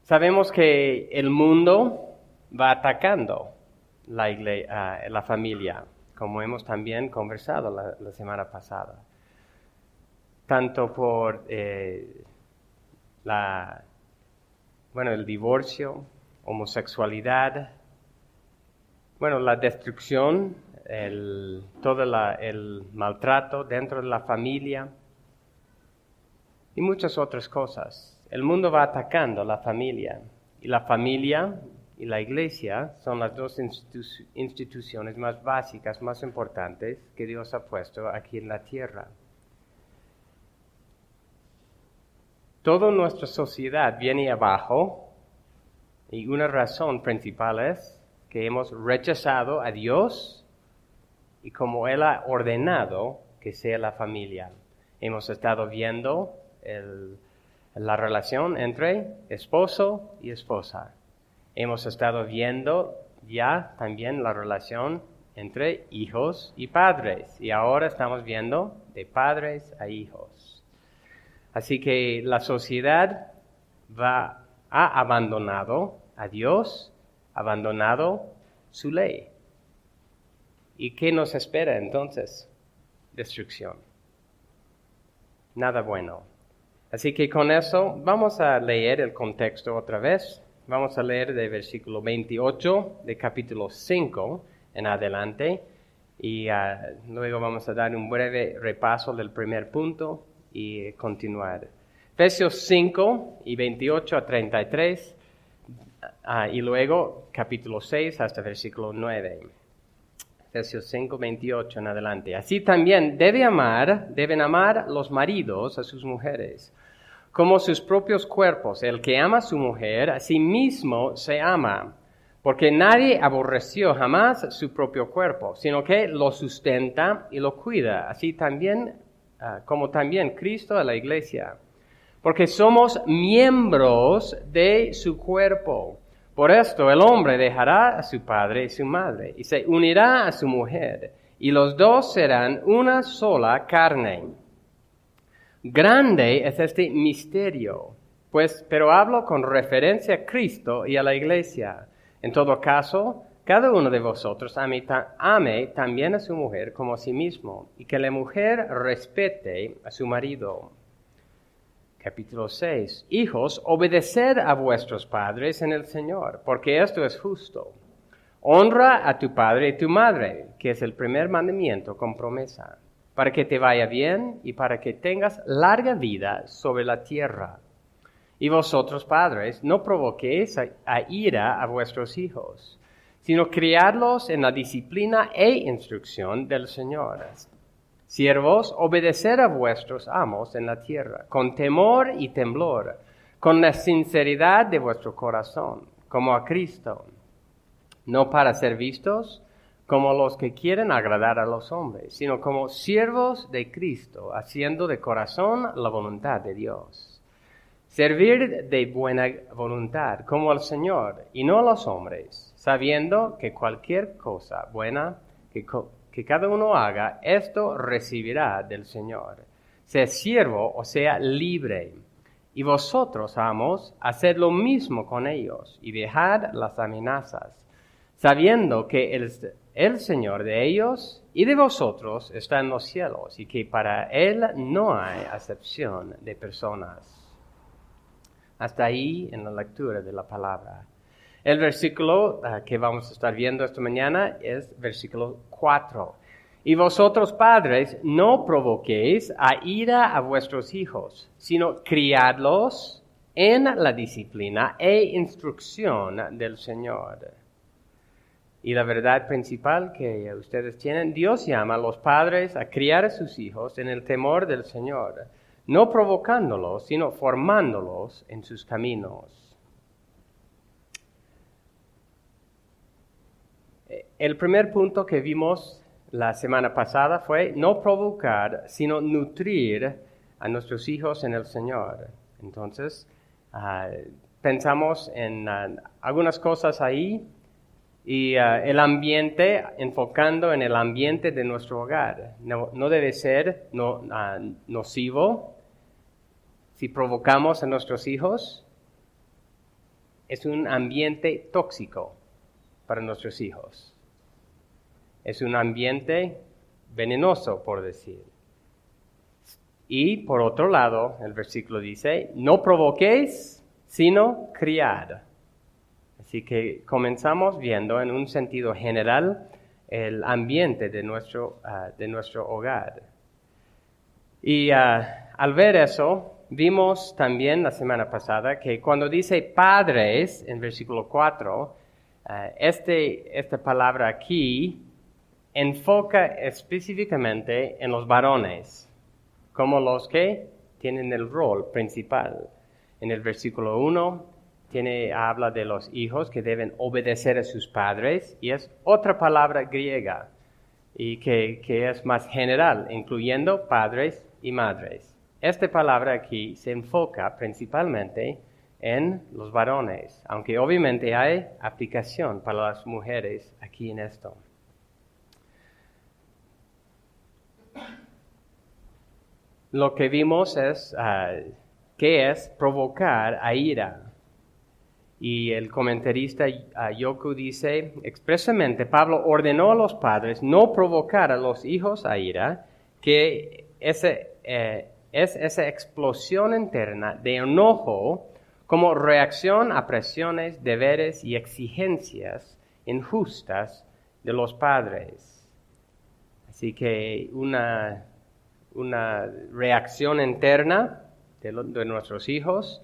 Sabemos que el mundo va atacando la familia, como hemos también conversado la semana pasada. Tanto por el divorcio, homosexualidad, la destrucción, todo el maltrato dentro de la familia y muchas otras cosas. El mundo va atacando la familia y la iglesia son las dos instituciones más básicas, más importantes que Dios ha puesto aquí en la tierra. Toda nuestra sociedad viene abajo y una razón principal es que hemos rechazado a Dios y como Él ha ordenado que sea la familia. Hemos estado viendo la relación entre esposo y esposa. Hemos estado viendo ya también la relación entre hijos y padres. Y ahora estamos viendo de padres a hijos. Así que la sociedad ha abandonado a Dios, abandonado su ley. ¿Y qué nos espera entonces? Destrucción. Nada bueno. Así que con eso vamos a leer el contexto otra vez. Vamos a leer de versículo 28 de capítulo 5 en adelante. Y luego vamos a dar un breve repaso del primer punto y continuar. Efesios 5 y 28 a 33. Y luego capítulo 6 hasta versículo 9. Efesios 5, 28 en adelante. Así también deben amar los maridos a sus mujeres, como sus propios cuerpos. El que ama a su mujer, a sí mismo se ama, porque nadie aborreció jamás su propio cuerpo, sino que lo sustenta y lo cuida, así también, como también Cristo a la iglesia. Porque somos miembros de su cuerpo. Por esto el hombre dejará a su padre y su madre, y se unirá a su mujer, y los dos serán una sola carne. Grande es este misterio, pero hablo con referencia a Cristo y a la iglesia. En todo caso, cada uno de vosotros ame también a su mujer como a sí mismo, y que la mujer respete a su marido. Capítulo 6. Hijos, obedeced a vuestros padres en el Señor, porque esto es justo. Honra a tu padre y tu madre, que es el primer mandamiento con promesa, para que te vaya bien y para que tengas larga vida sobre la tierra. Y vosotros, padres, no provoquéis a ira a vuestros hijos, sino criadlos en la disciplina e instrucción del Señor. Siervos, obedeced a vuestros amos en la tierra, con temor y temblor, con la sinceridad de vuestro corazón, como a Cristo, no para ser vistos como los que quieren agradar a los hombres, sino como siervos de Cristo, haciendo de corazón la voluntad de Dios. Servir de buena voluntad, como al Señor, y no a los hombres, sabiendo que cualquier cosa buena que cada uno haga, esto recibirá del Señor, sea siervo o sea libre. Y vosotros, amos, haced lo mismo con ellos, y dejad las amenazas, sabiendo que el Señor de ellos y de vosotros está en los cielos, y que para Él no hay acepción de personas. Hasta ahí en la lectura de la palabra. El versículo que vamos a estar viendo esta mañana es versículo 4. Y vosotros, padres, no provoquéis a ira a vuestros hijos, sino criadlos en la disciplina e instrucción del Señor. Y la verdad principal que ustedes tienen, Dios llama a los padres a criar a sus hijos en el temor del Señor, no provocándolos, sino formándolos en sus caminos. El primer punto que vimos la semana pasada fue no provocar, sino nutrir a nuestros hijos en el Señor. Entonces, pensamos en algunas cosas ahí Y el ambiente, enfocando en el ambiente de nuestro hogar, no debe ser nocivo. Si provocamos a nuestros hijos, es un ambiente tóxico para nuestros hijos. Es un ambiente venenoso, por decir. Y por otro lado, el versículo dice, no provoquéis, sino criad. Así que comenzamos viendo en un sentido general el ambiente de nuestro hogar. Y al ver eso, vimos también la semana pasada que cuando dice padres, en versículo 4, esta palabra aquí enfoca específicamente en los varones, como los que tienen el rol principal. En el versículo 1 habla de los hijos que deben obedecer a sus padres, y es otra palabra griega, y que es más general, incluyendo padres y madres. Esta palabra aquí se enfoca principalmente en los varones, aunque obviamente hay aplicación para las mujeres aquí en esto. Lo que vimos es qué es provocar a ira. Y el comentarista Yoku dice, expresamente Pablo ordenó a los padres no provocar a los hijos a ira, que es esa explosión interna de enojo como reacción a presiones, deberes y exigencias injustas de los padres. Así que una reacción interna de nuestros hijos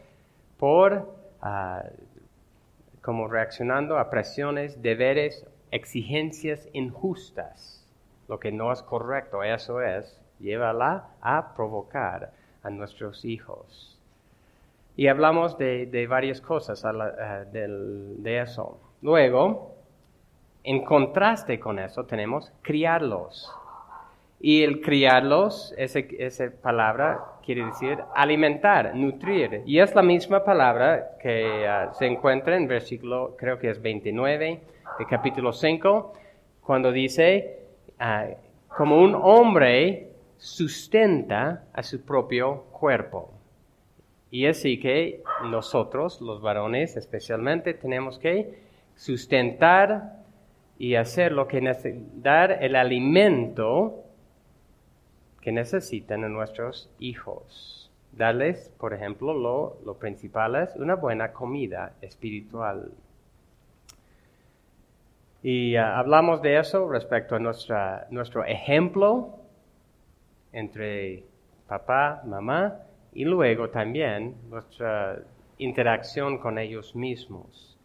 como reaccionando a presiones, deberes, exigencias injustas. Lo que no es correcto, eso llévala a provocar a nuestros hijos. Y hablamos de varias cosas de eso. Luego, en contraste con eso, tenemos criarlos. Y el criarlos, esa palabra quiere decir alimentar, nutrir. Y es la misma palabra que se encuentra en versículo, creo que es 29, de capítulo 5, cuando dice, como un hombre sustenta a su propio cuerpo. Y así que nosotros, los varones especialmente, tenemos que sustentar y hacer dar el alimento que necesitan a nuestros hijos. Darles, por ejemplo, lo principal es una buena comida espiritual. Y hablamos de eso respecto a nuestro ejemplo entre papá, mamá, y luego también nuestra interacción con ellos mismos.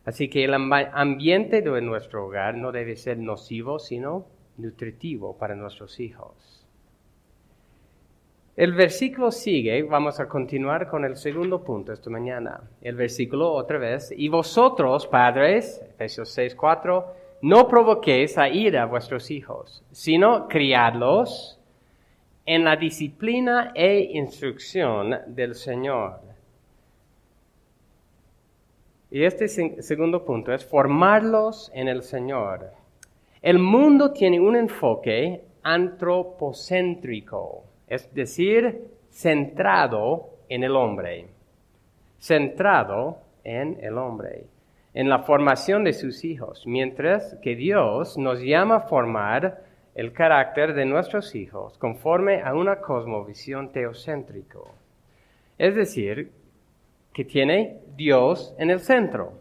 Así que el ambiente de nuestro hogar no debe ser nocivo, sino nutritivo para nuestros hijos. El versículo sigue, vamos a continuar con el segundo punto esta mañana. El versículo otra vez, y vosotros, padres, Efesios 6:4, no provoquéis a ira a vuestros hijos, sino criadlos en la disciplina e instrucción del Señor. Y este segundo punto es formarlos en el Señor. El mundo tiene un enfoque antropocéntrico, es decir, centrado en el hombre. Centrado en el hombre, en la formación de sus hijos, mientras que Dios nos llama a formar el carácter de nuestros hijos conforme a una cosmovisión teocéntrica. Es decir, que tiene Dios en el centro.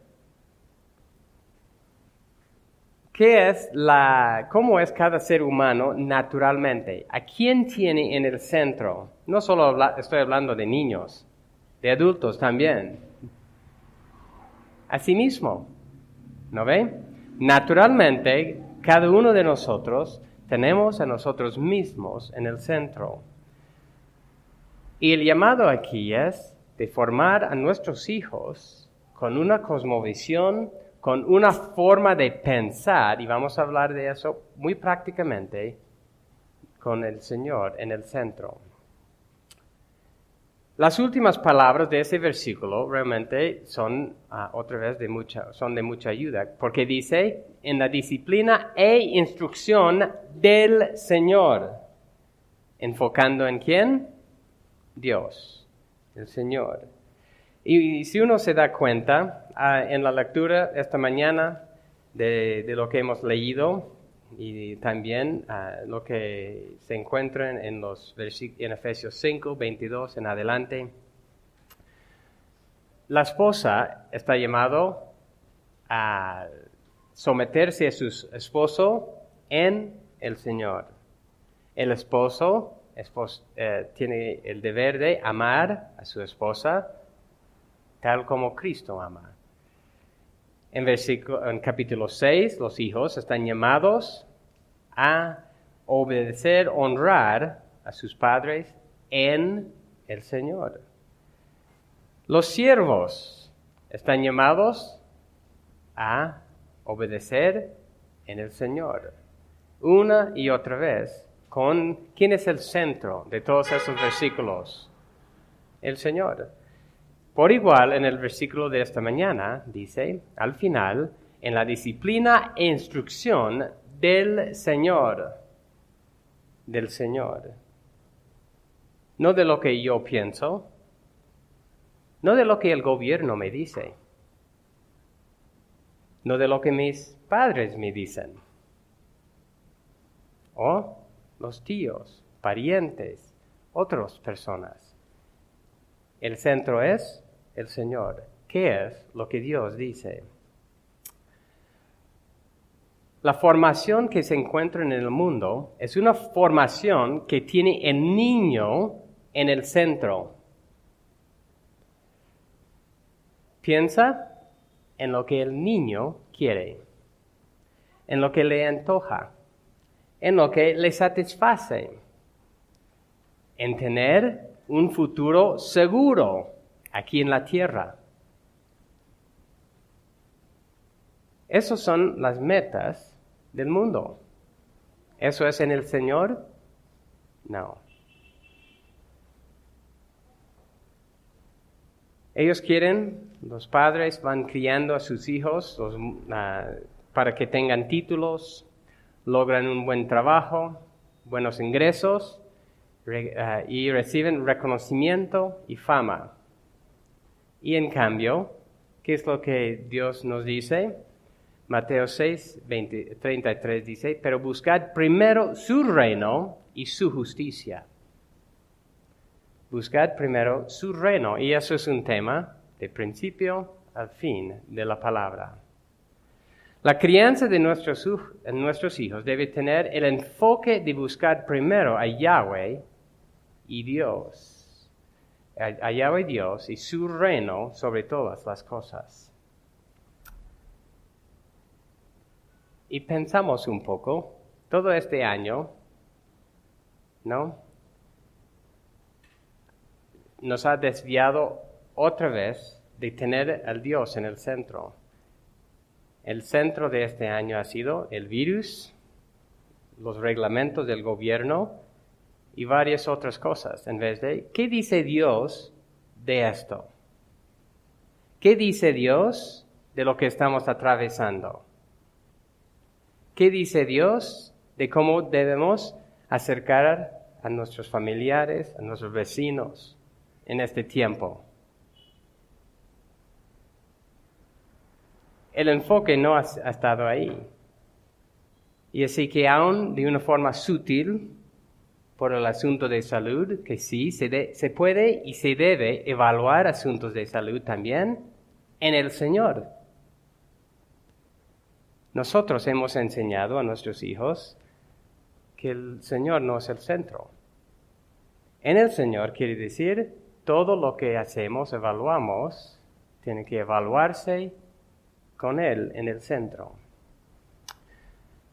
¿Cómo es cada ser humano naturalmente? ¿A quién tiene en el centro? No solo estoy hablando de niños, de adultos también. A sí mismo, ¿no ve? Naturalmente, cada uno de nosotros tenemos a nosotros mismos en el centro. Y el llamado aquí es de formar a nuestros hijos con una cosmovisión, con una forma de pensar, y vamos a hablar de eso muy prácticamente, con el Señor en el centro. Las últimas palabras de ese versículo realmente son otra vez son de mucha ayuda, porque dice, en la disciplina e instrucción del Señor. ¿Enfocando en quién? Dios, el Señor. Y si uno se da cuenta, en la lectura esta mañana de lo que hemos leído, y también lo que se encuentra en Efesios 5, 22 en adelante. La esposa está llamada a someterse a su esposo en el Señor. El esposo tiene el deber de amar a su esposa tal como Cristo ama. En capítulo 6, los hijos están llamados a obedecer, honrar a sus padres en el Señor. Los siervos están llamados a obedecer en el Señor. Una y otra vez, ¿quién es el centro de todos esos versículos? El Señor. Por igual, en el versículo de esta mañana, dice, al final, en la disciplina e instrucción del Señor. Del Señor. No de lo que yo pienso, no de lo que el gobierno me dice, no de lo que mis padres me dicen, o los tíos, parientes, otras personas. El centro es el Señor. ¿Qué es lo que Dios dice? La formación que se encuentra en el mundo es una formación que tiene el niño en el centro. Piensa en lo que el niño quiere, en lo que le antoja, en lo que le satisface, en tener un futuro seguro aquí en la tierra. Esas son las metas del mundo. ¿Eso es en el Señor? No. Ellos quieren, los padres van criando a sus hijos para que tengan títulos, logran un buen trabajo, buenos ingresos y reciben reconocimiento y fama. Y en cambio, ¿qué es lo que Dios nos dice? Mateo 6, 33 dice, pero buscad primero su reino y su justicia. Buscad primero su reino, y eso es un tema de principio al fin de la palabra. La crianza de nuestros hijos debe tener el enfoque de buscar primero a Yahweh y Dios. A Yahweh Dios y su reino sobre todas las cosas. Y pensamos un poco, todo este año, ¿no? Nos ha desviado otra vez de tener al Dios en el centro. El centro de este año ha sido el virus, los reglamentos del gobierno y varias otras cosas, en vez de, ¿qué dice Dios de esto? ¿Qué dice Dios de lo que estamos atravesando? ¿Qué dice Dios de cómo debemos acercar a nuestros familiares, a nuestros vecinos en este tiempo? El enfoque no ha estado ahí. Y así que aún de una forma sutil, por el asunto de salud, que sí, se puede y se debe evaluar asuntos de salud también en el Señor. Nosotros hemos enseñado a nuestros hijos que el Señor no es el centro. En el Señor quiere decir, todo lo que hacemos, evaluamos, tiene que evaluarse con Él en el centro.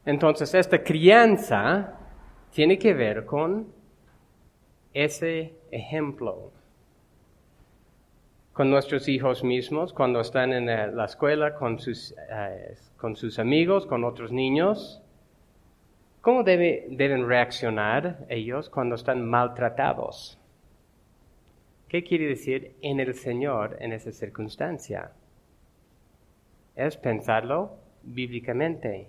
Entonces, esta crianza tiene que ver con ese ejemplo. Con nuestros hijos mismos, cuando están en la escuela, con sus amigos, con otros niños. ¿Cómo deben reaccionar ellos cuando están maltratados? ¿Qué quiere decir en el Señor en esa circunstancia? Es pensarlo bíblicamente.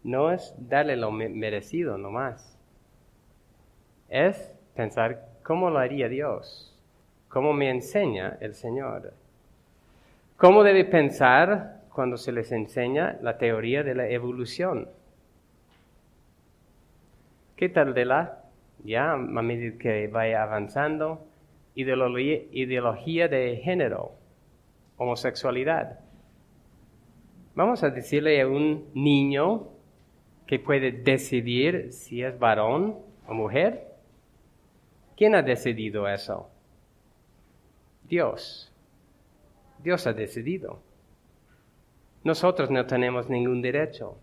No es darle lo merecido nomás. Es pensar cómo lo haría Dios, cómo me enseña el Señor. ¿Cómo debe pensar cuando se les enseña la teoría de la evolución? ¿Qué tal ya a medida que vaya avanzando, ideología de género, homosexualidad? Vamos a decirle a un niño que puede decidir si es varón o mujer. ¿Quién ha decidido eso? Dios. Dios ha decidido. Nosotros no tenemos ningún derecho.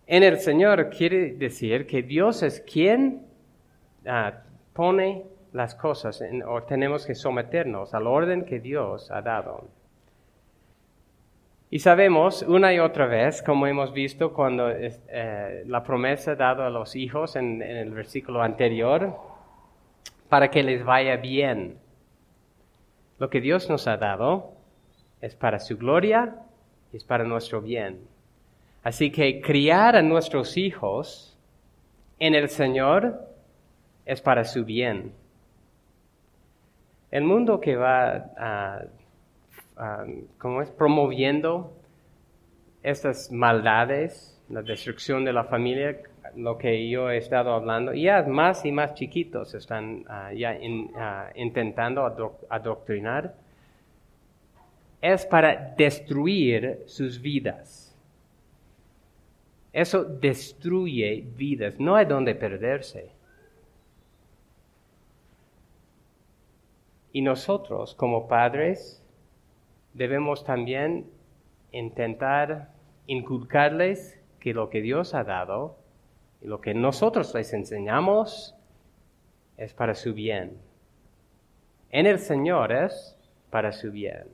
En el Señor quiere decir que Dios es quien pone las cosas, o tenemos que someternos al orden que Dios ha dado. Y sabemos una y otra vez, como hemos visto cuando la promesa dada a los hijos en el versículo anterior, para que les vaya bien. Lo que Dios nos ha dado es para su gloria y es para nuestro bien. Así que criar a nuestros hijos en el Señor es para su bien. El mundo que va promoviendo estas maldades, la destrucción de la familia, lo que yo he estado hablando, ya más y más chiquitos están intentando adoctrinar, es para destruir sus vidas. Eso destruye vidas, no hay donde perderse. Y nosotros, como padres, debemos también intentar inculcarles que lo que Dios ha dado y lo que nosotros les enseñamos es para su bien. En el Señor es para su bien.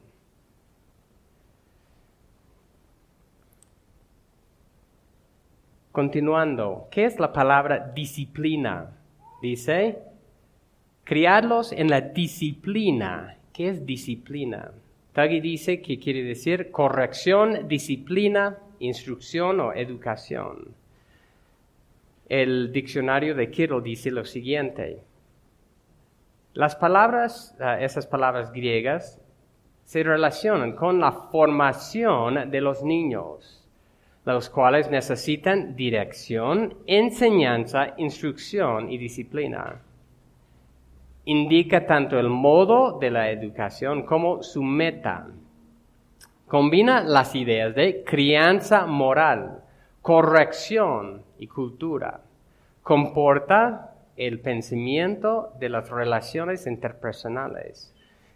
Continuando, ¿qué es la palabra disciplina? Dice, criarlos en la disciplina. ¿Qué es disciplina? Tagui dice que quiere decir corrección, disciplina, instrucción o educación. El diccionario de Kittel dice lo siguiente. Las palabras, esas palabras griegas, se relacionan con la formación de los niños, los cuales necesitan dirección, enseñanza, instrucción y disciplina. Indica tanto el modo de la educación como su meta. Combina las ideas de crianza moral, corrección y cultura. Comporta el pensamiento de las relaciones interpersonales.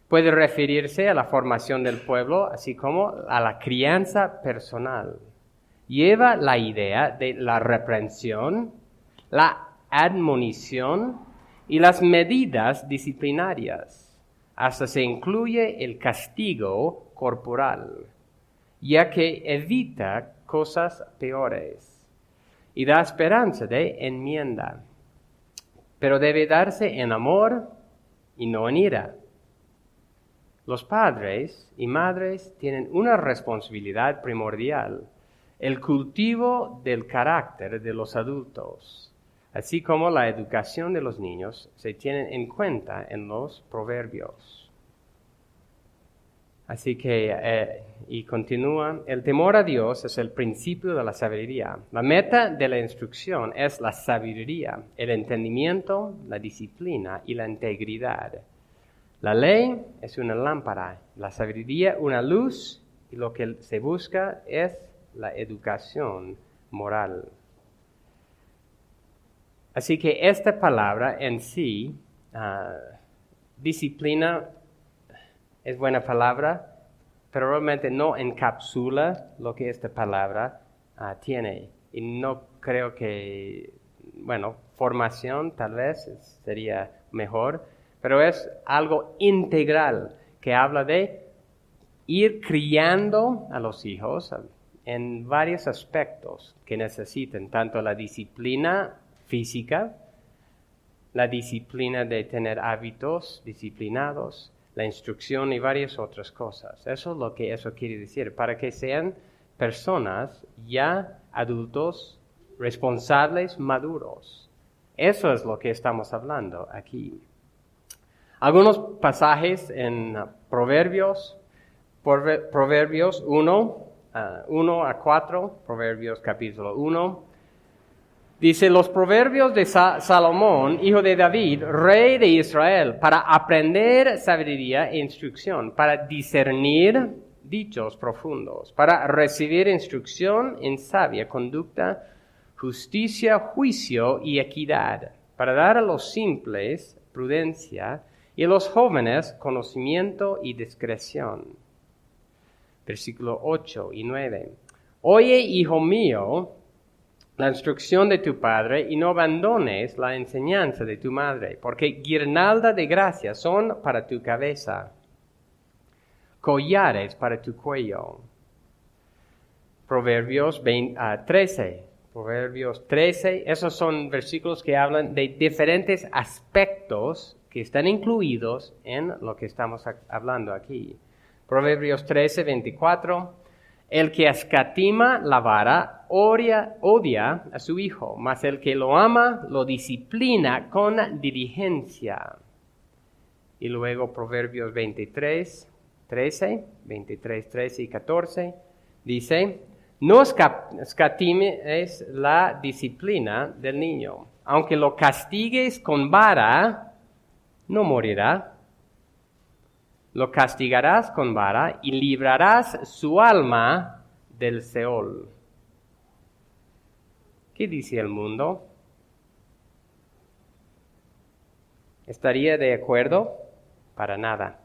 Puede referirse a la formación del pueblo, así como a la crianza personal. Lleva la idea de la reprensión, la admonición y las medidas disciplinarias. Hasta se incluye el castigo corporal, ya que evita cosas peores y da esperanza de enmienda. Pero debe darse en amor y no en ira. Los padres y madres tienen una responsabilidad primordial, el cultivo del carácter de los adultos, así como la educación de los niños, se tienen en cuenta en los proverbios. Así que, y continúa, el temor a Dios es el principio de la sabiduría. La meta de la instrucción es la sabiduría, el entendimiento, la disciplina y la integridad. La ley es una lámpara, la sabiduría una luz, y lo que se busca es la educación moral. Así que esta palabra en sí, disciplina, es buena palabra, pero realmente no encapsula lo que esta palabra tiene. Y no creo que, formación tal vez sería mejor, pero es algo integral que habla de ir criando a los hijos en varios aspectos que necesiten, tanto la disciplina física, la disciplina de tener hábitos disciplinados, la instrucción y varias otras cosas. Eso es lo que eso quiere decir, para que sean personas ya adultos, responsables, maduros. Eso es lo que estamos hablando aquí. Algunos pasajes en Proverbios 1 a 4, Proverbios capítulo 1. Dice, los proverbios de Salomón, hijo de David, rey de Israel, para aprender sabiduría e instrucción, para discernir dichos profundos, para recibir instrucción en sabia conducta, justicia, juicio y equidad, para dar a los simples prudencia y a los jóvenes conocimiento y discreción. Versículo 8 y 9. Oye, hijo mío, la instrucción de tu padre y no abandones la enseñanza de tu madre, porque guirnalda de gracia son para tu cabeza, collares para tu cuello. Proverbios 13. Proverbios 13, esos son versículos que hablan de diferentes aspectos que están incluidos en lo que estamos hablando aquí. Proverbios 13, 24. El que escatima la vara odia a su hijo, mas el que lo ama lo disciplina con diligencia. Y luego Proverbios 23, 13 y 14, dice, no escatimes la disciplina del niño, aunque lo castigues con vara, no morirá. Lo castigarás con vara y librarás su alma del Seol. ¿Qué dice el mundo? ¿Estaría de acuerdo? Para nada.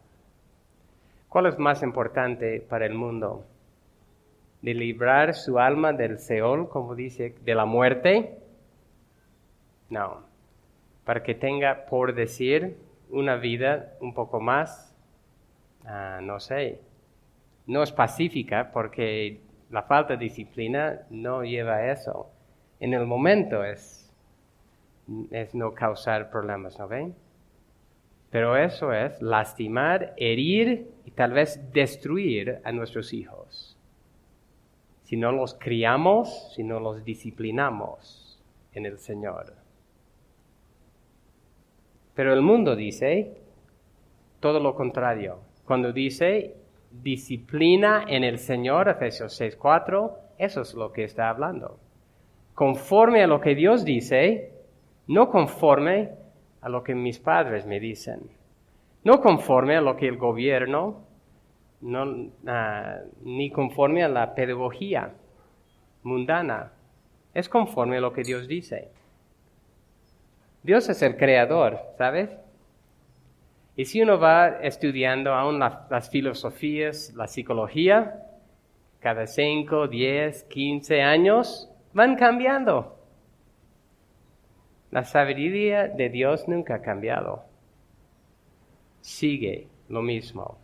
¿Cuál es más importante para el mundo? ¿De librar su alma del Seol, como dice, de la muerte? No. Para que tenga, por decir, una vida un poco más no es pacífica, porque la falta de disciplina no lleva a eso. En el momento es no causar problemas, ¿no ven? Pero eso es lastimar, herir y tal vez destruir a nuestros hijos. Si no los criamos, si no los disciplinamos en el Señor. Pero el mundo dice todo lo contrario. Cuando dice disciplina en el Señor, Efesios 6:4, eso es lo que está hablando. Conforme a lo que Dios dice, no conforme a lo que mis padres me dicen. No conforme a lo que el gobierno, ni conforme a la pedagogía mundana. Es conforme a lo que Dios dice. Dios es el creador, ¿sabes? Y si uno va estudiando aún las filosofías, la psicología, cada 5, 10, 15 años, van cambiando. La sabiduría de Dios nunca ha cambiado. Sigue lo mismo.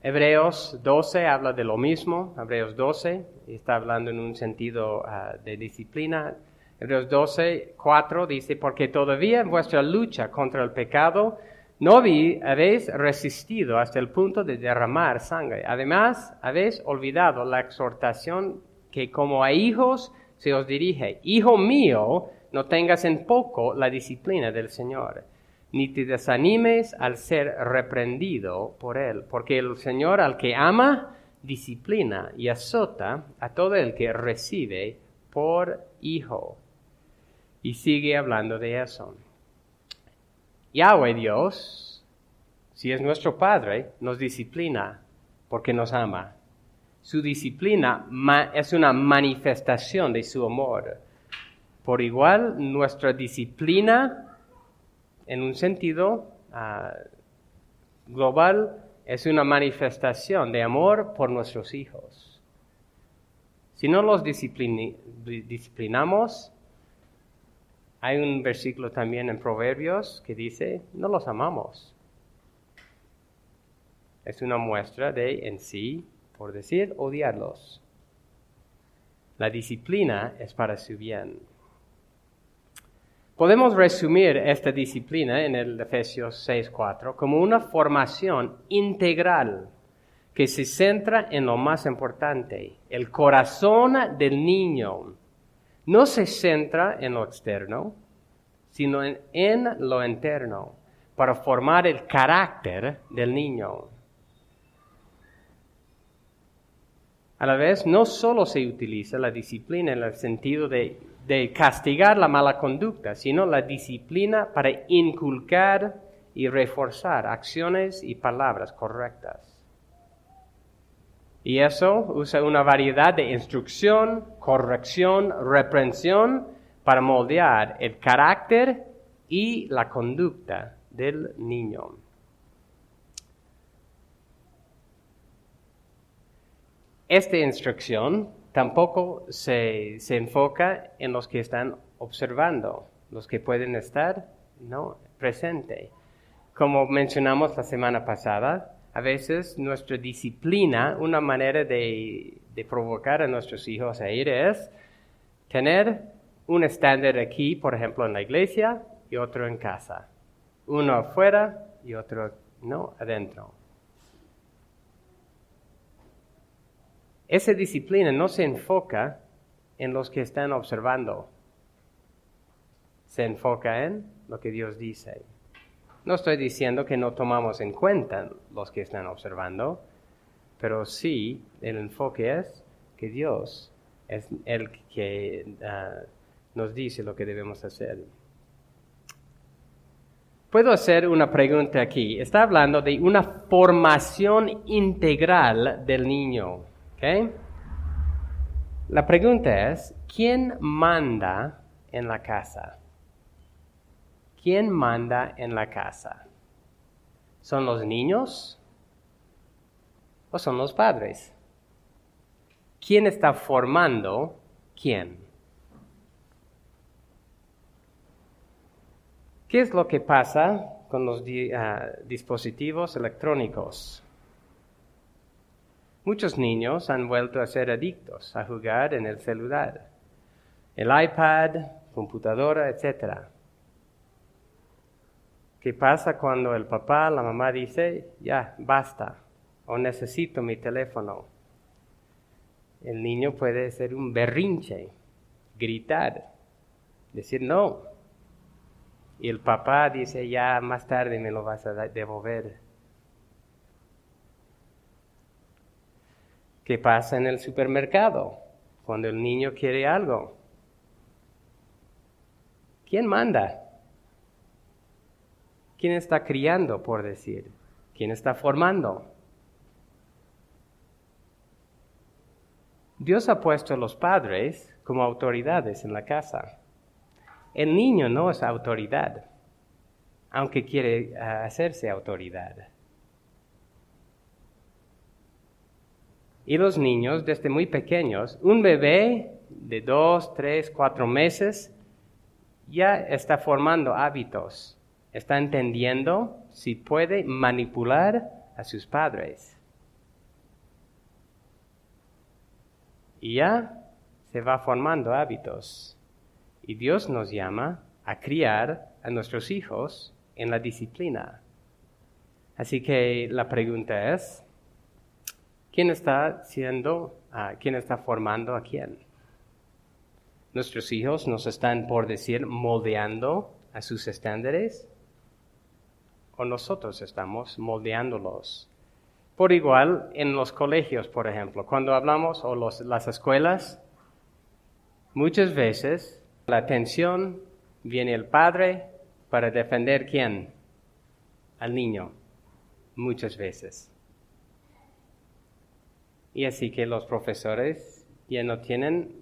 Hebreos 12 habla de lo mismo. Hebreos 12 está hablando en un sentido de disciplina. Hebreos 12:4 dice, porque todavía en vuestra lucha contra el pecado no habéis resistido hasta el punto de derramar sangre. Además, habéis olvidado la exhortación que como a hijos se os dirige. Hijo mío, no tengas en poco la disciplina del Señor, ni te desanimes al ser reprendido por Él, porque el Señor al que ama, disciplina y azota a todo el que recibe por hijo. Y sigue hablando de eso. Yahweh Dios, si es nuestro Padre, nos disciplina porque nos ama. Su disciplina es una manifestación de su amor. Por igual, nuestra disciplina, en un sentido global, es una manifestación de amor por nuestros hijos. Si no los disciplinamos, hay un versículo también en Proverbios que dice, no los amamos. Es una muestra de, en sí, por decir, odiarlos. La disciplina es para su bien. Podemos resumir esta disciplina en el Efesios 6:4 como una formación integral que se centra en lo más importante. El corazón del niño no se centra en lo externo, sino en lo interno, para formar el carácter del niño. A la vez, no solo se utiliza la disciplina en el sentido de castigar la mala conducta, sino la disciplina para inculcar y reforzar acciones y palabras correctas. Y eso usa una variedad de instrucción, corrección, reprensión para moldear el carácter y la conducta del niño. Esta instrucción tampoco se enfoca en los que están observando, los que pueden estar presentes. Como mencionamos la semana pasada, a veces nuestra disciplina, una manera de provocar a nuestros hijos a ir es tener un estándar aquí, por ejemplo, en la iglesia y otro en casa. Uno afuera y otro adentro. Esa disciplina no se enfoca en los que están observando. Se enfoca en lo que Dios dice. No estoy diciendo que no tomamos en cuenta los que están observando, pero sí el enfoque es que Dios es el que nos dice lo que debemos hacer. Puedo hacer una pregunta aquí. Está hablando de una formación integral del niño. ¿Okay? La pregunta es, ¿quién manda en la casa? ¿Quién manda en la casa? ¿Son los niños o son los padres? ¿Quién está formando quién? ¿Qué es lo que pasa con los dispositivos electrónicos? Muchos niños han vuelto a ser adictos a jugar en el celular, el iPad, computadora, etc. ¿Qué pasa cuando el papá, la mamá dice, ya, basta, o necesito mi teléfono? El niño puede hacer un berrinche, gritar, decir no. Y el papá dice, ya, más tarde me lo vas a devolver. ¿Qué pasa en el supermercado cuando el niño quiere algo? ¿Quién manda? ¿Quién está criando, por decir? ¿Quién está formando? Dios ha puesto a los padres como autoridades en la casa. El niño no es autoridad, aunque quiere hacerse autoridad. Y los niños, desde muy pequeños, un bebé de 2, 3, 4 meses, ya está formando hábitos. Está entendiendo si puede manipular a sus padres. Y ya se va formando hábitos. Y Dios nos llama a criar a nuestros hijos en la disciplina. Así que la pregunta es, ¿quién está formando a quién? ¿Nuestros hijos nos están, por decir, moldeando a sus estándares? ¿O nosotros estamos moldeándolos? Por igual, en los colegios, por ejemplo, cuando hablamos, o las escuelas, muchas veces la atención viene el padre para defender ¿quién? Al niño, muchas veces. Y así que los profesores ya no tienen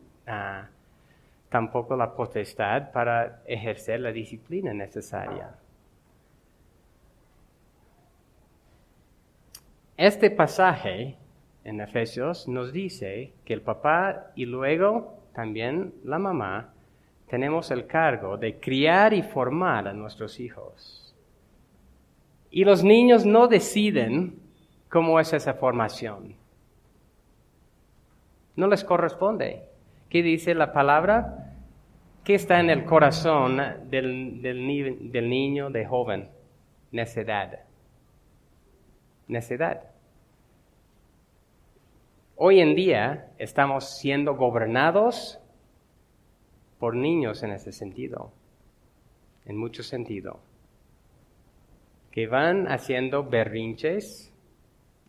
tampoco la potestad para ejercer la disciplina necesaria. Este pasaje en Efesios nos dice que el papá y luego también la mamá tenemos el cargo de criar y formar a nuestros hijos. Y los niños no deciden cómo es esa formación. No les corresponde. ¿Qué dice la palabra? ¿Qué está en el corazón del niño, de joven? Necedad. Necedad. Hoy en día estamos siendo gobernados por niños en ese sentido, en mucho sentido, que van haciendo berrinches,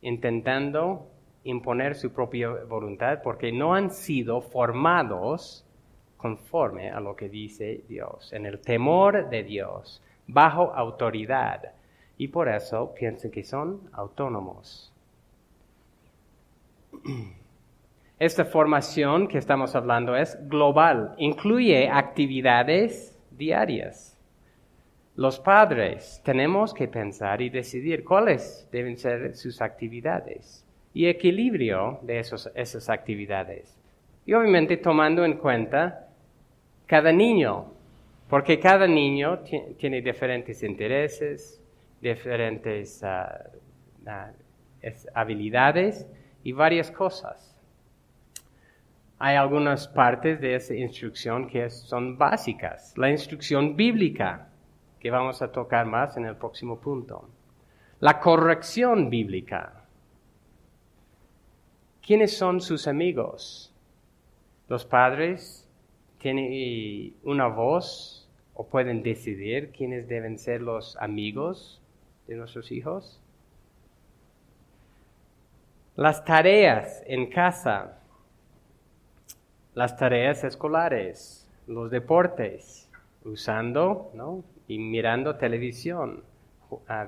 intentando imponer su propia voluntad porque no han sido formados conforme a lo que dice Dios, en el temor de Dios, bajo autoridad, y por eso piensan que son autónomos. Esta formación que estamos hablando es global, incluye actividades diarias. Los padres tenemos que pensar y decidir cuáles deben ser sus actividades y equilibrio de esas actividades. Y obviamente tomando en cuenta cada niño, porque cada niño tiene diferentes intereses, diferentes habilidades y varias cosas. Hay algunas partes de esa instrucción que son básicas. La instrucción bíblica, que vamos a tocar más en el próximo punto. La corrección bíblica. ¿Quiénes son sus amigos? Los padres tienen una voz o pueden decidir quiénes deben ser los amigos de nuestros hijos. Las tareas en casa, las tareas escolares, los deportes, usando, ¿no? Y mirando televisión,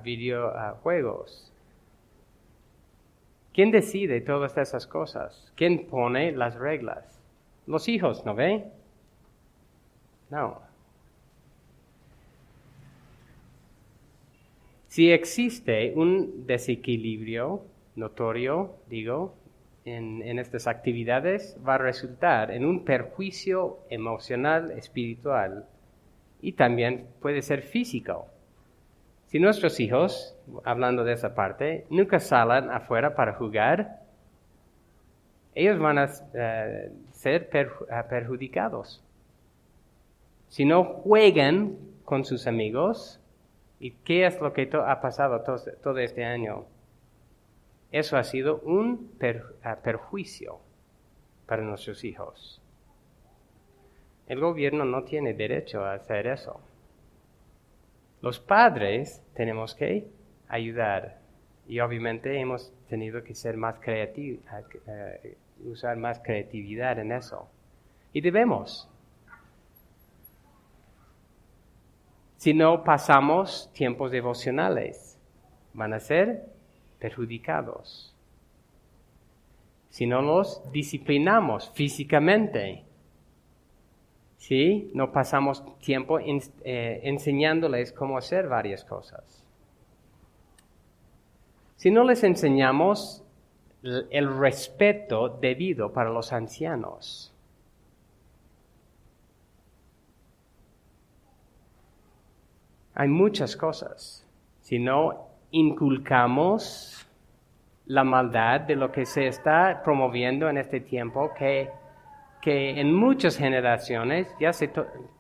videojuegos. ¿Quién decide todas esas cosas? ¿Quién pone las reglas? Los hijos, ¿no ve? No. Si existe un desequilibrio notorio, en estas actividades, va a resultar en un perjuicio emocional, espiritual y también puede ser físico. Si nuestros hijos, hablando de esa parte, nunca salen afuera para jugar, ellos van a ser perjudicados. Si no juegan con sus amigos, ¿y qué es lo que ha pasado todo este año? Eso ha sido un perjuicio para nuestros hijos. El gobierno no tiene derecho a hacer eso. Los padres tenemos que ayudar y obviamente hemos tenido que ser más creativos, usar más creatividad en eso. Y debemos. Si no pasamos tiempos devocionales, van a ser perjudicados. Si no los disciplinamos físicamente, ¿sí? No pasamos tiempo enseñándoles cómo hacer varias cosas. Si no les enseñamos el respeto debido para los ancianos, hay muchas cosas. Si no inculcamos la maldad de lo que se está promoviendo en este tiempo, que en muchas generaciones ya se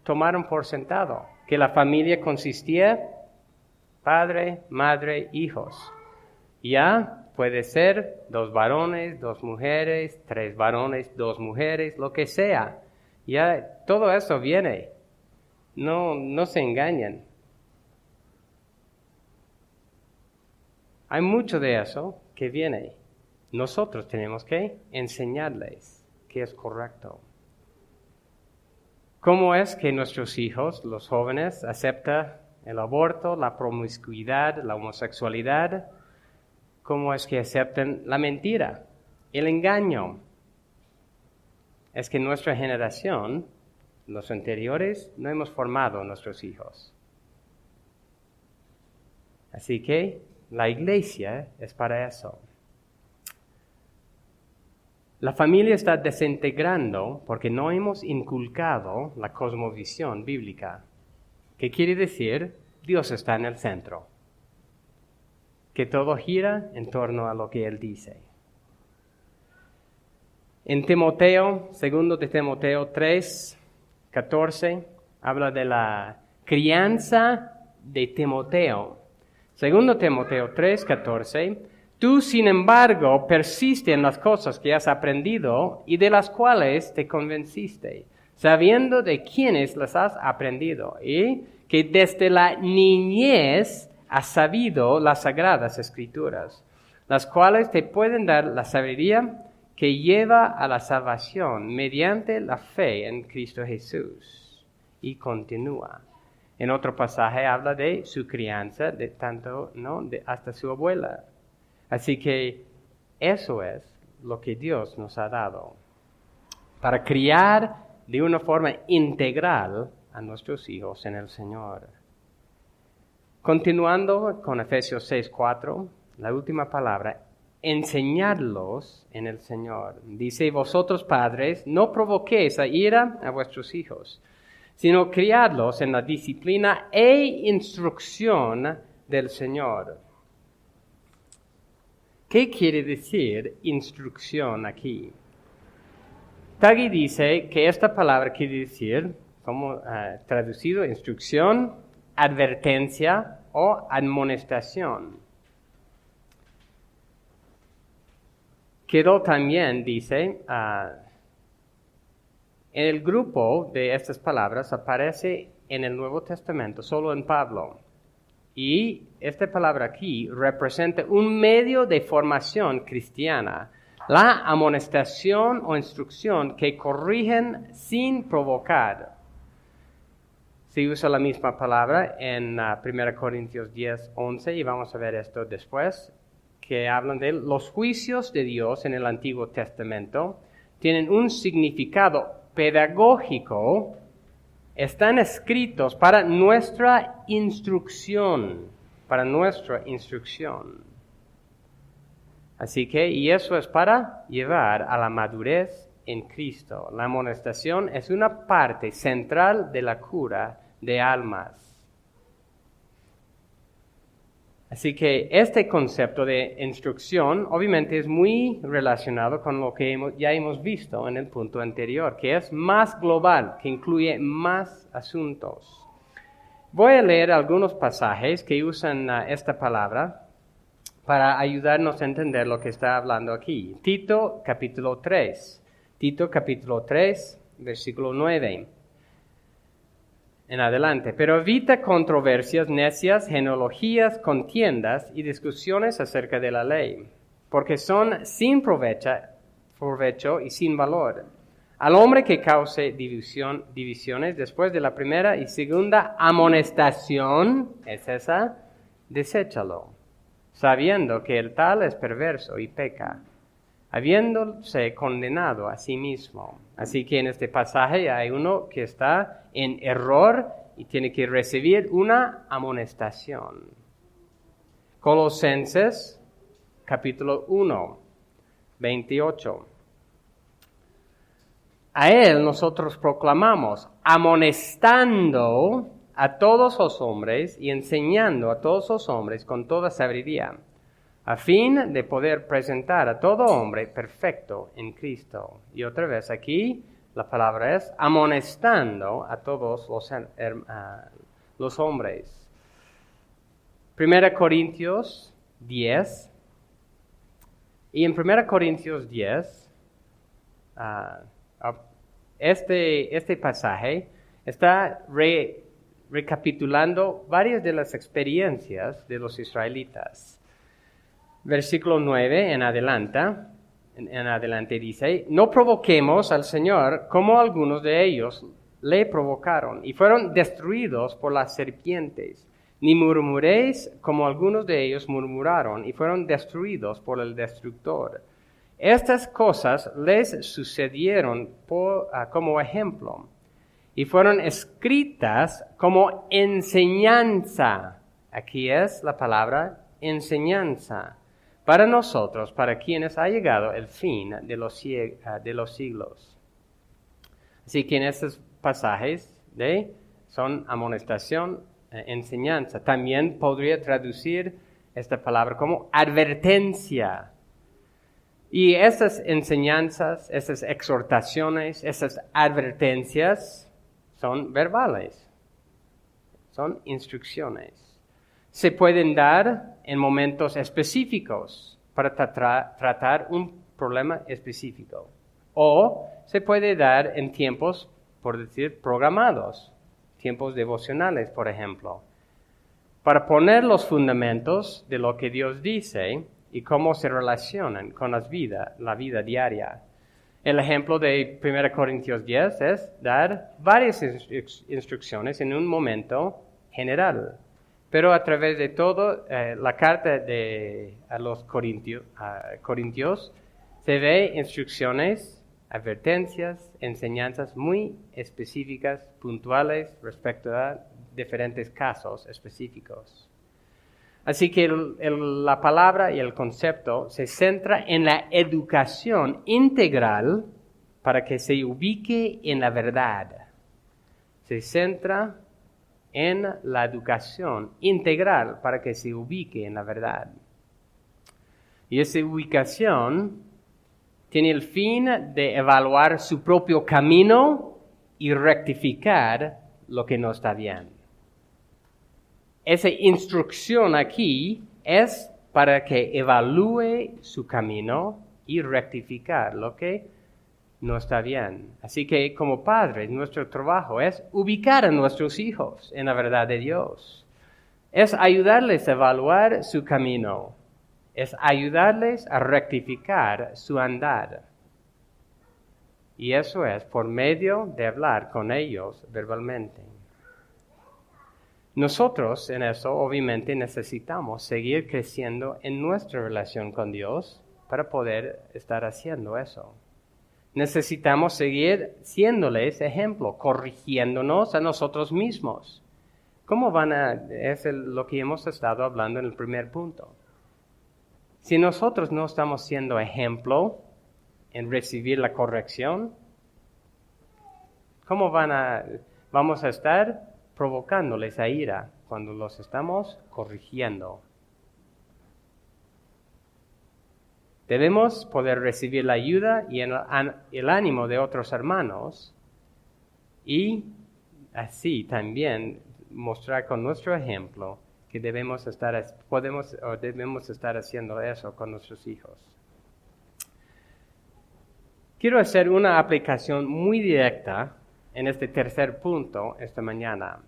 tomaron por sentado, que la familia consistía padre, madre, hijos. Ya puede ser 2 varones, 2 mujeres, 3 varones, 2 mujeres, lo que sea. Ya todo eso viene. No se engañen. Hay mucho de eso que viene. Nosotros tenemos que enseñarles qué es correcto. ¿Cómo es que nuestros hijos, los jóvenes, aceptan el aborto, la promiscuidad, la homosexualidad? ¿Cómo es que aceptan la mentira, el engaño? Es que nuestra generación, los anteriores, no hemos formado a nuestros hijos. Así que la iglesia es para eso. La familia está desintegrando porque no hemos inculcado la cosmovisión bíblica. ¿Qué quiere decir? Dios está en el centro. Que todo gira en torno a lo que Él dice. En Timoteo, 2 de Timoteo 3, 14, habla de la crianza de Timoteo. 2 Timoteo 3, 14, tú, sin embargo, persiste en las cosas que has aprendido y de las cuales te convenciste, sabiendo de quiénes las has aprendido y que desde la niñez has sabido las sagradas escrituras, las cuales te pueden dar la sabiduría que lleva a la salvación mediante la fe en Cristo Jesús. Y continúa. En otro pasaje habla de su crianza, de tanto, hasta su abuela. Así que eso es lo que Dios nos ha dado, para criar de una forma integral a nuestros hijos en el Señor. Continuando con Efesios 6:4, la última palabra, enseñadlos en el Señor. Dice, vosotros padres, no provoquéis a ira a vuestros hijos, sino criadlos en la disciplina e instrucción del Señor. ¿Qué quiere decir instrucción aquí? Tagui dice que esta palabra quiere decir, como traducido, instrucción, advertencia o admonestación. Quedó también, dice, en el grupo de estas palabras aparece en el Nuevo Testamento, solo en Pablo. Y esta palabra aquí representa un medio de formación cristiana, la amonestación o instrucción que corrigen sin provocar. Se usa la misma palabra en 1 Corintios 10, 11, y vamos a ver esto después, que hablan de los juicios de Dios en el Antiguo Testamento, tienen un significado pedagógico, están escritos para nuestra instrucción, Así que, y eso es para llevar a la madurez en Cristo. La amonestación es una parte central de la cura de almas. Así que este concepto de instrucción obviamente es muy relacionado con lo que ya hemos visto en el punto anterior, que es más global, que incluye más asuntos. Voy a leer algunos pasajes que usan esta palabra para ayudarnos a entender lo que está hablando aquí. Tito capítulo 3, versículo 9. En adelante. Pero evita controversias necias, genealogías, contiendas y discusiones acerca de la ley, porque son sin provecho y sin valor. Al hombre que cause divisiones después de la primera y segunda amonestación, es esa, deséchalo, sabiendo que el tal es perverso y peca, habiéndose condenado a sí mismo. Así que en este pasaje hay uno que está en error y tiene que recibir una amonestación. Colosenses, capítulo 1, 28. A él nosotros proclamamos, amonestando a todos los hombres y enseñando a todos los hombres con toda sabiduría, a fin de poder presentar a todo hombre perfecto en Cristo. Y otra vez aquí, la palabra es amonestando a todos los hombres. 1 Corintios 10. Y en 1 Corintios 10, este pasaje está recapitulando varias de las experiencias de los israelitas. Versículo 9 en adelante dice, no provoquemos al Señor como algunos de ellos le provocaron y fueron destruidos por las serpientes, ni murmuréis como algunos de ellos murmuraron y fueron destruidos por el destructor. Estas cosas les sucedieron como ejemplo y fueron escritas como enseñanza. Aquí es la palabra enseñanza. Para nosotros, para quienes ha llegado el fin de los siglos. Así que en estos pasajes son amonestación, enseñanza. También podría traducir esta palabra como advertencia. Y esas enseñanzas, esas exhortaciones, esas advertencias son verbales, son instrucciones. Se pueden dar en momentos específicos para tratar un problema específico. O se puede dar en tiempos, por decir, programados, tiempos devocionales, por ejemplo, para poner los fundamentos de lo que Dios dice y cómo se relacionan con la vida diaria. El ejemplo de 1 Corintios 10 es dar varias instrucciones en un momento general. Pero a través de todo, la carta a los Corintios se ve instrucciones, advertencias, enseñanzas muy específicas, puntuales respecto a diferentes casos específicos. Así que la palabra y el concepto se centra en la educación integral para que se ubique en la verdad. Se centra en la educación integral para que se ubique en la verdad. Y esa ubicación tiene el fin de evaluar su propio camino y rectificar lo que no está bien. Esa instrucción aquí es para que evalúe su camino y rectificar lo que no está bien. Así que como padres, nuestro trabajo es ubicar a nuestros hijos en la verdad de Dios. Es ayudarles a evaluar su camino. Es ayudarles a rectificar su andar. Y eso es por medio de hablar con ellos verbalmente. Nosotros en eso obviamente necesitamos seguir creciendo en nuestra relación con Dios para poder estar haciendo eso. Necesitamos seguir siéndoles ejemplo, corrigiéndonos a nosotros mismos. Es lo que hemos estado hablando en el primer punto. Si nosotros no estamos siendo ejemplo en recibir la corrección, ¿cómo vamos a estar provocándoles a ira cuando los estamos corrigiendo? Debemos poder recibir la ayuda y el ánimo de otros hermanos y así también mostrar con nuestro ejemplo que debemos estar haciendo eso con nuestros hijos. Quiero hacer una aplicación muy directa en este tercer punto esta mañana.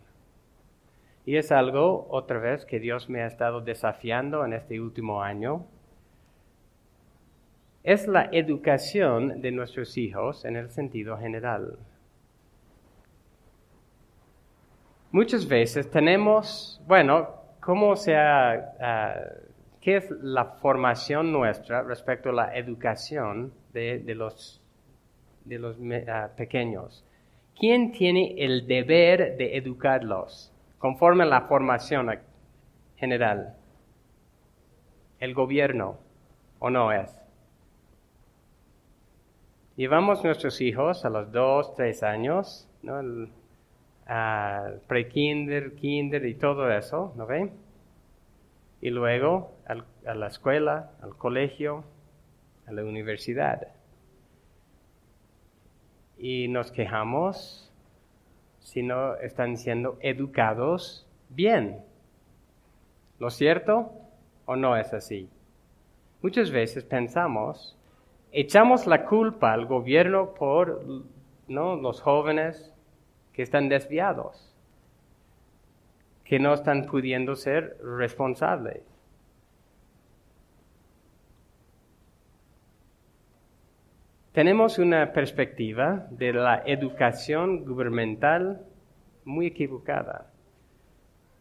Y es algo, otra vez, que Dios me ha estado desafiando en este último año. Es la educación de nuestros hijos en el sentido general. Muchas veces tenemos, ¿qué es la formación nuestra respecto a la educación de los pequeños? ¿Quién tiene el deber de educarlos conforme a la formación general? ¿El gobierno o no es? Llevamos nuestros hijos a los 2, 3 años, ¿no? Pre-kinder, kinder y todo eso, ¿no ven? Y luego a la escuela, al colegio, a la universidad. Y nos quejamos si no están siendo educados bien. ¿Lo cierto o no es así? Muchas veces echamos la culpa al gobierno por los jóvenes que están desviados, que no están pudiendo ser responsables. Tenemos una perspectiva de la educación gubernamental muy equivocada.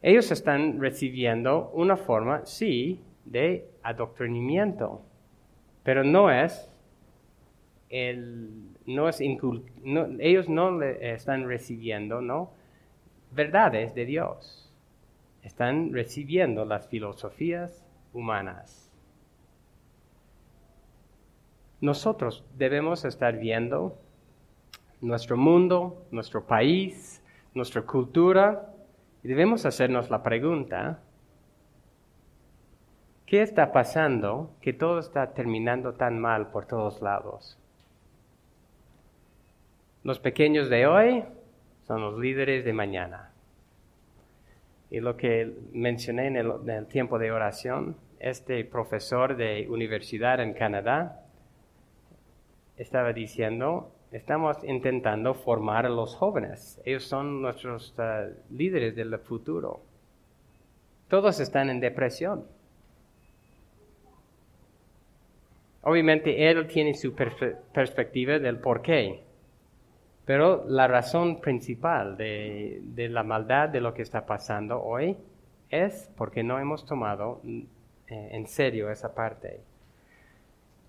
Ellos están recibiendo una forma, sí, de adoctrinamiento, pero ellos no le están recibiendo, verdades de Dios. Están recibiendo las filosofías humanas. Nosotros debemos estar viendo nuestro mundo, nuestro país, nuestra cultura, y debemos hacernos la pregunta, ¿Qué está pasando que todo está terminando tan mal por todos lados? Los pequeños de hoy son los líderes de mañana. Y lo que mencioné en el tiempo de oración, este profesor de universidad en Canadá estaba diciendo, estamos intentando formar a los jóvenes. Ellos son nuestros líderes del futuro. Todos están en depresión. Obviamente él tiene su perspectiva del por qué. Pero la razón principal de la maldad de lo que está pasando hoy es porque no hemos tomado en serio esa parte.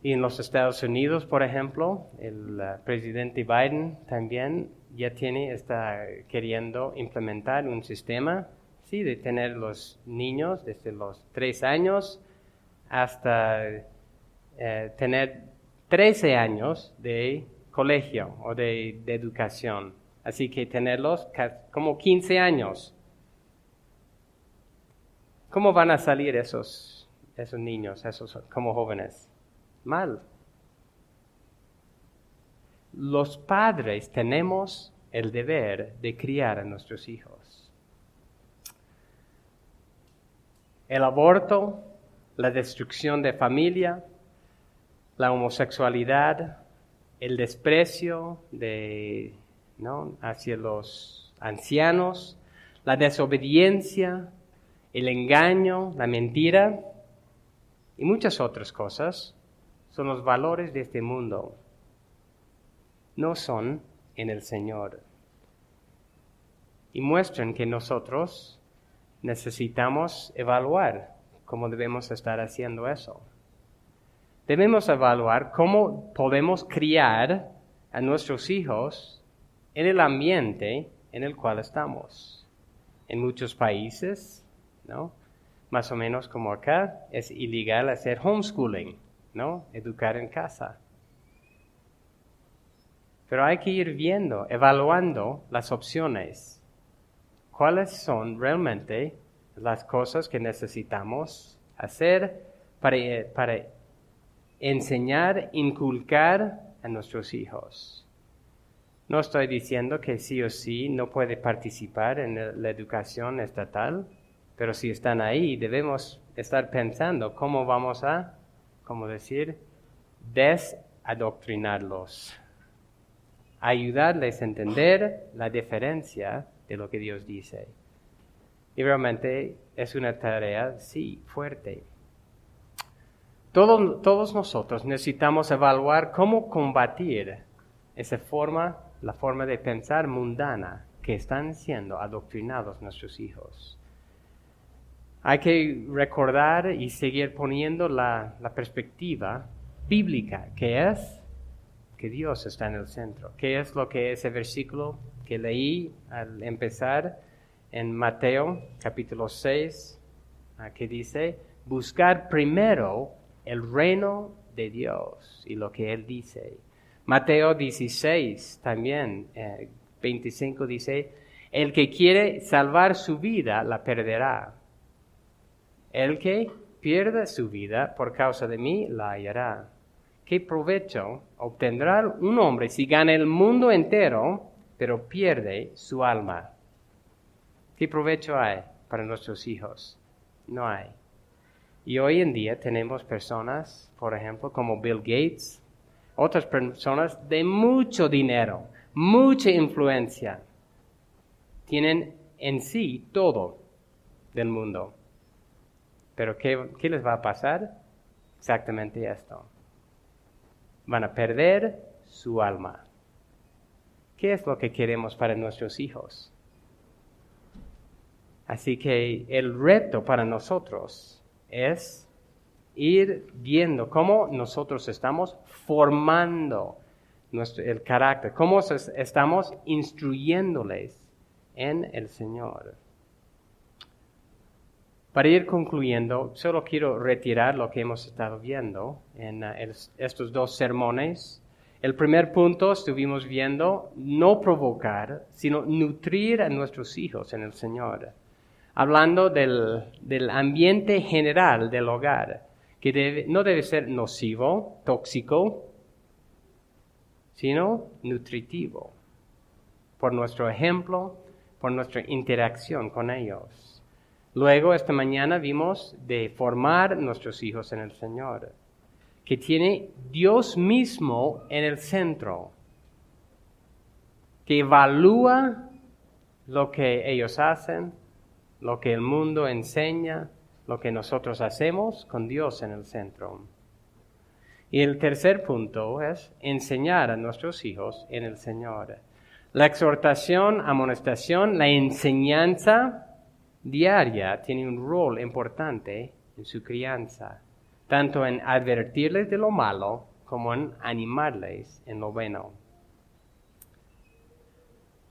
Y en los Estados Unidos, por ejemplo, el presidente Biden también ya está queriendo implementar un sistema, sí, de tener los niños desde los 3 años hasta tener 13 años de colegio o de educación. Así que tenerlos como 15 años. ¿Cómo van a salir esos niños, como jóvenes? Mal. Los padres tenemos el deber de criar a nuestros hijos. El aborto, la destrucción de familia, la homosexualidad, el desprecio hacia los ancianos, la desobediencia, el engaño, la mentira y muchas otras cosas son los valores de este mundo. No son en el Señor. Y muestran que nosotros necesitamos evaluar cómo debemos estar haciendo eso. Debemos evaluar cómo podemos criar a nuestros hijos en el ambiente en el cual estamos. En muchos países, más o menos como acá, es ilegal hacer homeschooling, educar en casa. Pero hay que ir viendo, evaluando las opciones. ¿Cuáles son realmente las cosas que necesitamos hacer para enseñar, inculcar a nuestros hijos? No estoy diciendo que sí o sí no puede participar en la educación estatal, pero si están ahí, debemos estar pensando cómo vamos a, desadoctrinarlos. Ayudarles a entender la diferencia de lo que Dios dice. Y realmente es una tarea, sí, fuerte. Todos nosotros necesitamos evaluar cómo combatir la forma de pensar mundana que están siendo adoctrinados nuestros hijos. Hay que recordar y seguir poniendo la perspectiva bíblica, que es que Dios está en el centro. ¿Qué es lo que ese versículo que leí al empezar en Mateo capítulo 6, que dice, buscar primero el reino de Dios y lo que Él dice. Mateo 16 también, 25 dice, el que quiere salvar su vida la perderá. El que pierda su vida por causa de mí la hallará. ¿Qué provecho obtendrá un hombre si gana el mundo entero, pero pierde su alma? ¿Qué provecho hay para nuestros hijos? No hay. Y hoy en día tenemos personas, por ejemplo, como Bill Gates, otras personas de mucho dinero, mucha influencia. Tienen en sí todo del mundo. Pero ¿qué les va a pasar? Exactamente esto. Van a perder su alma. ¿Qué es lo que queremos para nuestros hijos? Así que el reto para nosotros es ir viendo cómo nosotros estamos formando el carácter, cómo estamos instruyéndoles en el Señor. Para ir concluyendo, solo quiero retirar lo que hemos estado viendo en estos 2 sermones. El primer punto estuvimos viendo no provocar, sino nutrir a nuestros hijos en el Señor. hablando del ambiente general del hogar, que no debe ser nocivo, tóxico, sino nutritivo, por nuestro ejemplo, por nuestra interacción con ellos. Luego, esta mañana vimos de formar nuestros hijos en el Señor, que tiene Dios mismo en el centro, que evalúa lo que ellos hacen, lo que el mundo enseña, lo que nosotros hacemos con Dios en el centro. Y el tercer punto es enseñar a nuestros hijos en el Señor. La exhortación, amonestación, la enseñanza diaria tiene un rol importante en su crianza, tanto en advertirles de lo malo como en animarles en lo bueno.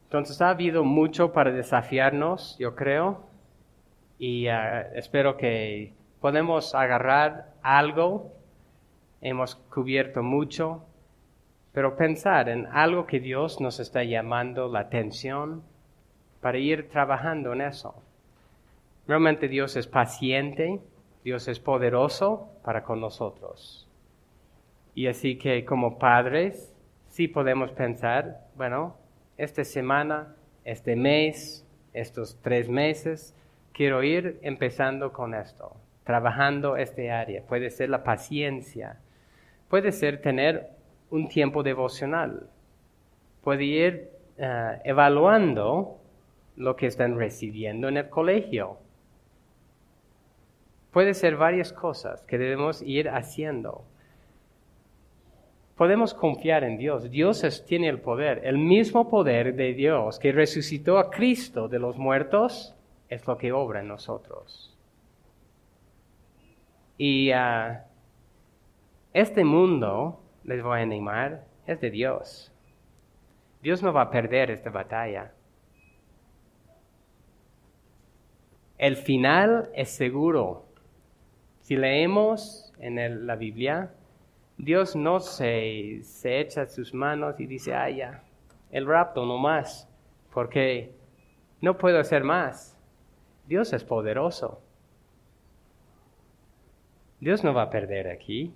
Entonces ha habido mucho para desafiarnos, yo creo, y espero que podemos agarrar algo. Hemos cubierto mucho, pero pensar en algo que Dios nos está llamando la atención para ir trabajando en eso. Realmente Dios es paciente, Dios es poderoso para con nosotros. Y así que como padres, sí podemos pensar, bueno, esta semana, este mes, estos 3 meses, quiero ir empezando con esto, trabajando este área. Puede ser la paciencia, puede ser tener un tiempo devocional, puede ir evaluando lo que están recibiendo en el colegio. Puede ser varias cosas que debemos ir haciendo. Podemos confiar en Dios. Dios tiene el poder. El mismo poder de Dios que resucitó a Cristo de los muertos es lo que obra en nosotros. Y este mundo, les voy a animar, es de Dios. Dios no va a perder esta batalla. El final es seguro. Si leemos en la Biblia, Dios no se echa sus manos y dice, ya, el rapto no más, porque no puedo hacer más. Dios es poderoso. Dios no va a perder aquí.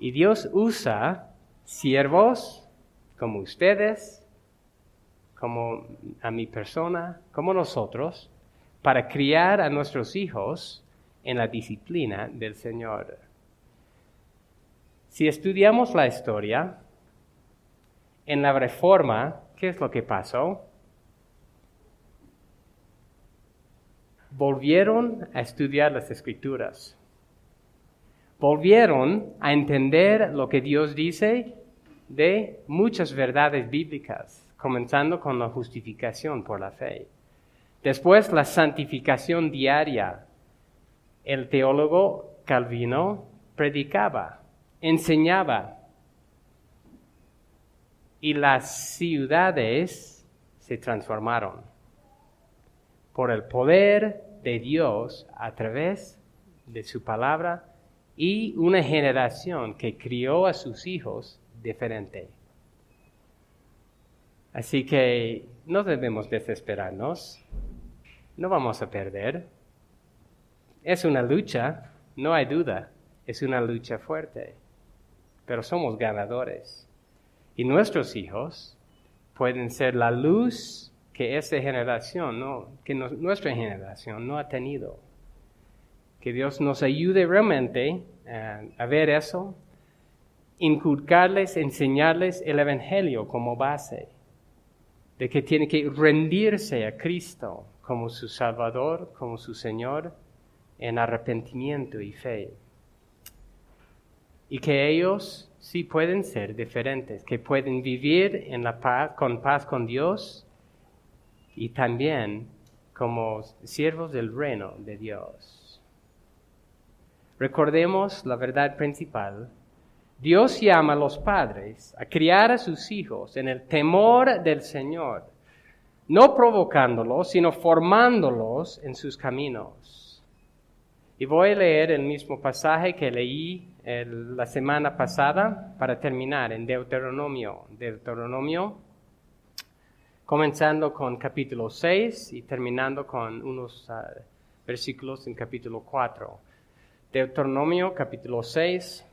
Y Dios usa siervos como ustedes, como a mi persona, como nosotros, para criar a nuestros hijos en la disciplina del Señor. Si estudiamos la historia, en la Reforma, ¿qué es lo que pasó? Volvieron a estudiar las Escrituras. Volvieron a entender lo que Dios dice de muchas verdades bíblicas, comenzando con la justificación por la fe. Después, la santificación diaria. El teólogo Calvino predicaba, enseñaba, y las ciudades se transformaron por el poder de Dios a través de su palabra y una generación que crió a sus hijos diferente. Así que no debemos desesperarnos, no vamos a perder. Es una lucha, no hay duda, es una lucha fuerte, pero somos ganadores. Y nuestros hijos pueden ser la luz que esa generación, nuestra generación no ha tenido. Que Dios nos ayude realmente a ver eso, inculcarles, enseñarles el Evangelio como base, de que tiene que rendirse a Cristo como su Salvador, como su Señor, en arrepentimiento y fe. Y que ellos sí pueden ser diferentes, que pueden vivir en la paz con Dios y también como siervos del reino de Dios. Recordemos la verdad principal. Dios llama a los padres a criar a sus hijos en el temor del Señor, no provocándolos, sino formándolos en sus caminos. Y voy a leer el mismo pasaje que leí la semana pasada para terminar en Deuteronomio comenzando con capítulo 6 y terminando con unos versículos en capítulo 4. Deuteronomio capítulo 6,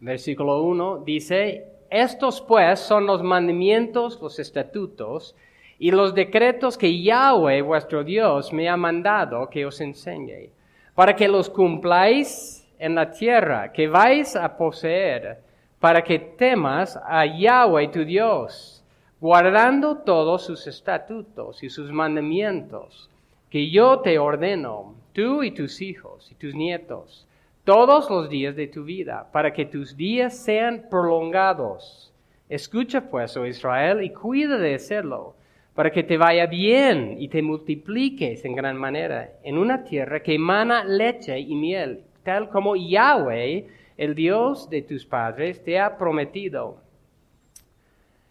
versículo 1 dice: Estos pues son los mandamientos, los estatutos y los decretos que Yahweh vuestro Dios me ha mandado que os enseñe, para que los cumpláis en la tierra que vais a poseer, para que temas a Yahweh tu Dios, guardando todos sus estatutos y sus mandamientos, que yo te ordeno, tú y tus hijos y tus nietos, todos los días de tu vida, para que tus días sean prolongados. Escucha pues, oh Israel, y cuida de hacerlo, para que te vaya bien y te multipliques en gran manera en una tierra que emana leche y miel, tal como Yahweh, el Dios de tus padres, te ha prometido.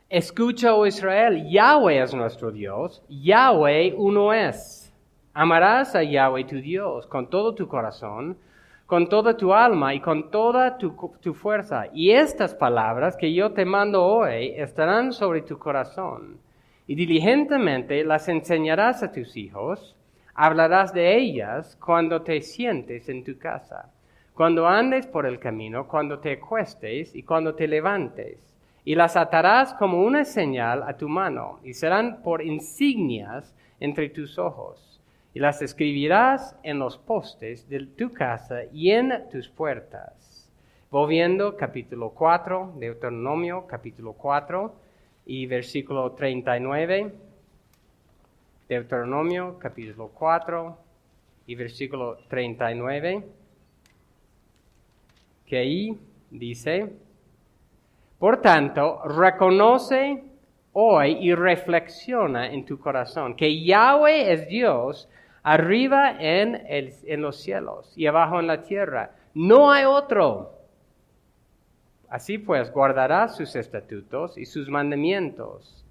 Escucha, oh Israel, Yahweh es nuestro Dios, Yahweh uno es. Amarás a Yahweh tu Dios con todo tu corazón, con toda tu alma y con toda tu fuerza. Y estas palabras que yo te mando hoy estarán sobre tu corazón. Y diligentemente las enseñarás a tus hijos, hablarás de ellas cuando te sientes en tu casa, cuando andes por el camino, cuando te acuestes y cuando te levantes. Y las atarás como una señal a tu mano, y serán por insignias entre tus ojos. Y las escribirás en los postes de tu casa y en tus puertas. Volviendo, capítulo 4, Deuteronomio, capítulo 4, y versículo 39. Deuteronomio, capítulo 4, y versículo 39. Que ahí dice: Por tanto, reconoce hoy y reflexiona en tu corazón que Yahweh es Dios arriba en los cielos y abajo en la tierra. No hay otro. Así pues, guardarás sus estatutos y sus mandamientos,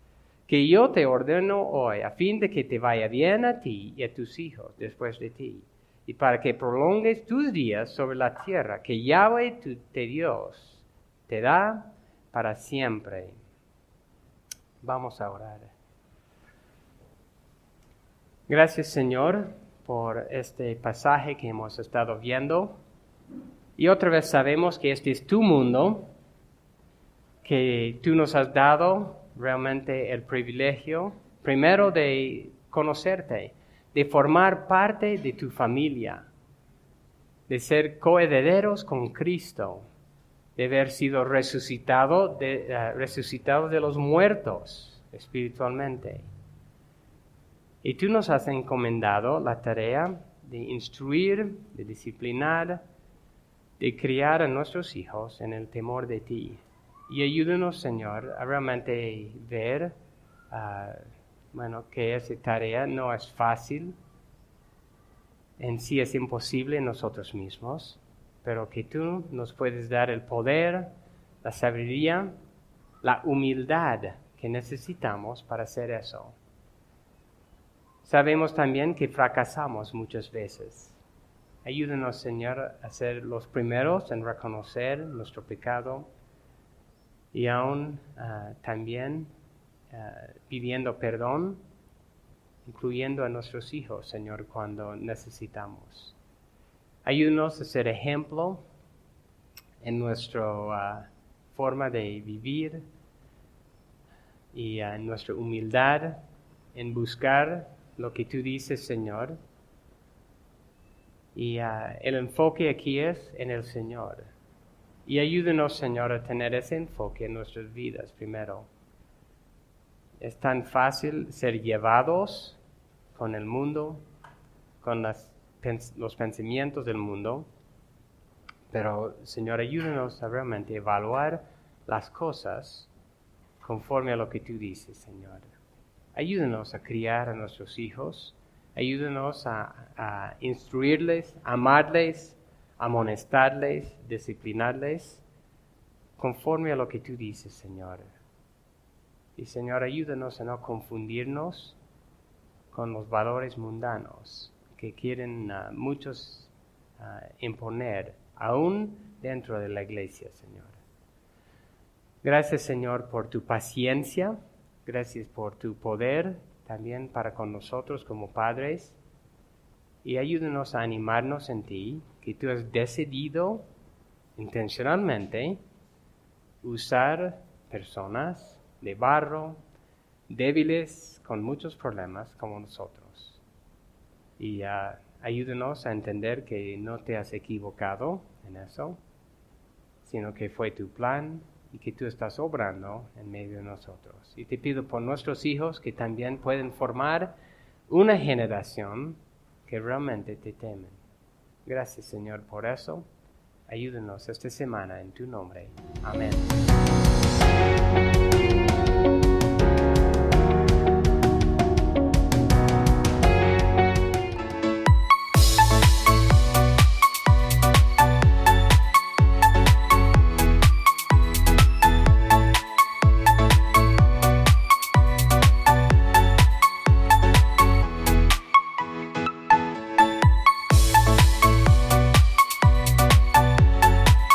que yo te ordeno hoy, a fin de que te vaya bien a ti y a tus hijos después de ti, y para que prolongues tus días sobre la tierra que Yahweh tu Dios te da para siempre. Vamos a orar. Gracias, Señor, por este pasaje que hemos estado viendo. Y otra vez sabemos que este es tu mundo, que tú nos has dado realmente el privilegio, primero de conocerte, de formar parte de tu familia, de ser coherederos con Cristo, de haber sido resucitado de los muertos espiritualmente. Y tú nos has encomendado la tarea de instruir, de disciplinar, de criar a nuestros hijos en el temor de ti. Y ayúdanos, Señor, a realmente ver que esa tarea no es fácil, en sí es imposible en nosotros mismos, pero que tú nos puedes dar el poder, la sabiduría, la humildad que necesitamos para hacer eso. Sabemos también que fracasamos muchas veces. Ayúdanos, Señor, a ser los primeros en reconocer nuestro pecado y aún también pidiendo perdón, incluyendo a nuestros hijos, Señor, cuando necesitamos. Ayúdanos a ser ejemplo en nuestra forma de vivir y en nuestra humildad en buscar lo que tú dices, Señor. Y el enfoque aquí es en el Señor. Y ayúdanos, Señor, a tener ese enfoque en nuestras vidas primero. Es tan fácil ser llevados con el mundo, con los pensamientos del mundo, pero, Señor, ayúdanos a realmente evaluar las cosas conforme a lo que tú dices, Señor. Ayúdanos a criar a nuestros hijos, ayúdanos a instruirles, amarles, amonestarles, disciplinarles, conforme a lo que tú dices, Señor. Y, Señor, ayúdanos a no confundirnos con los valores mundanos que quieren muchos imponer, aún dentro de la iglesia, Señor. Gracias, Señor, por tu paciencia Gracias por tu poder también para con nosotros como padres. Y ayúdanos a animarnos en ti, que tú has decidido intencionalmente usar personas de barro, débiles, con muchos problemas como nosotros. Y ayúdanos a entender que no te has equivocado en eso, sino que fue tu plan y que tú estás obrando en medio de nosotros. Y te pido por nuestros hijos que también pueden formar una generación que realmente te temen. Gracias, Señor, por eso. Ayúdanos esta semana en tu nombre. Amén.